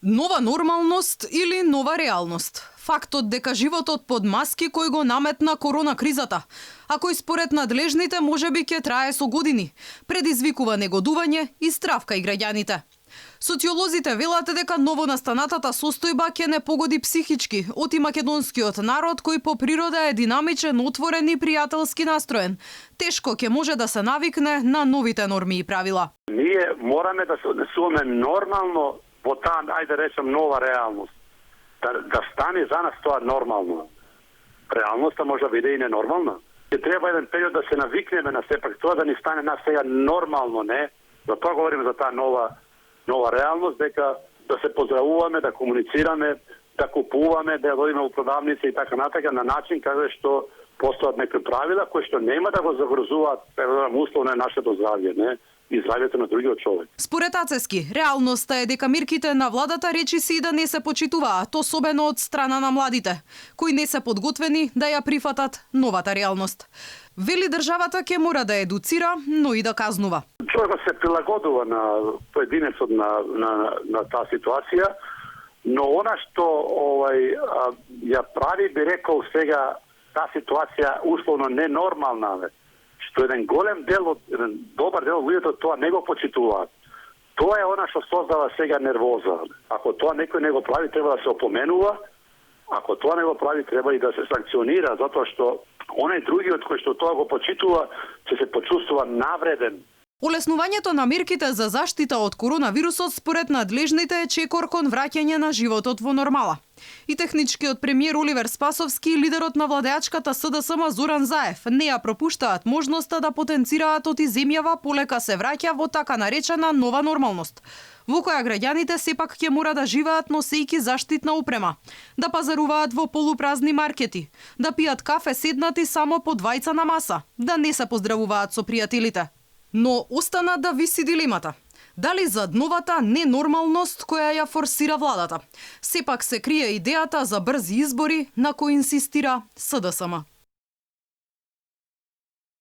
Нова нормалност или нова реалност? Фактот дека животот под маски кој го наметна корона кризата, а кој според надлежните можеби ќе трае со години, предизвикува негодување и страв кај граѓаните. Социолозите велат дека новонастанатата состојба ќе не погоди психички оти македонскиот народ кој по природа е динамичен, отворен и пријателски настроен. Тешко ќе може да се навикне на новите норми и правила. Ние мораме да се однесуваме нормално во таа, ајде речем, нова реалност. Да стане за нас тоа нормално. Реалноста може да биде и ненормална. Ќе треба еден период да се навикнеме на сепак тоа да ни стане нас сега нормално, не? Затоа говориме за таа нова реалност, дека да се поздравуваме, да комуницираме, да купуваме, да одиме во продавници и така натака на начин каде што постојат некои правила кои што нема да го загрозуваат условно нашето здравје, не? И здравјето на другиот човек. Според Ацевски, реалноста е дека мерките на владата речиси и да не се почитуваат, особено од страна на младите, кои не се подготвени да ја прифатат новата реалност. Вели државата ќе мора да едуцира, но и да казнува. Човекот се прилагодува на поединецот на таа ситуација, но она што ја прави, би рекол сега, таа ситуација условно ненормална, што еден голем дел, еден добар дел од луѓето тоа не го почитуваат. Тоа е она што создава сега нервоза. Ако тоа некој не го прави, треба да се опоменува. Ако тоа не го прави, треба и да се санкционира, затоа што онај другиот кој што тоа го почитува, ќе се почувствува навреден. Олеснувањето на мерките за заштита од коронавирусот според надлежните е чекор кон враќање на животот во нормала. И техничкиот премиер Оливер Спасовски и лидерот на владеачката СДСМ Зоран Заев не ја пропуштаат можноста да потенцираат оти земјава полека се враќа во така наречена нова нормалност, во која граѓаните сепак ќе мора да живеат носејки заштитна опрема, да пазаруваат во полупразни маркети, да пијат кафе седнати само по двајца на маса, да не се поздравуваат со пријателите. Но остана да виси дилемата. Дали зад новата ненормалност која ја форсира владата, сепак се крие идејата за брзи избори на кој инсистира СДСМ.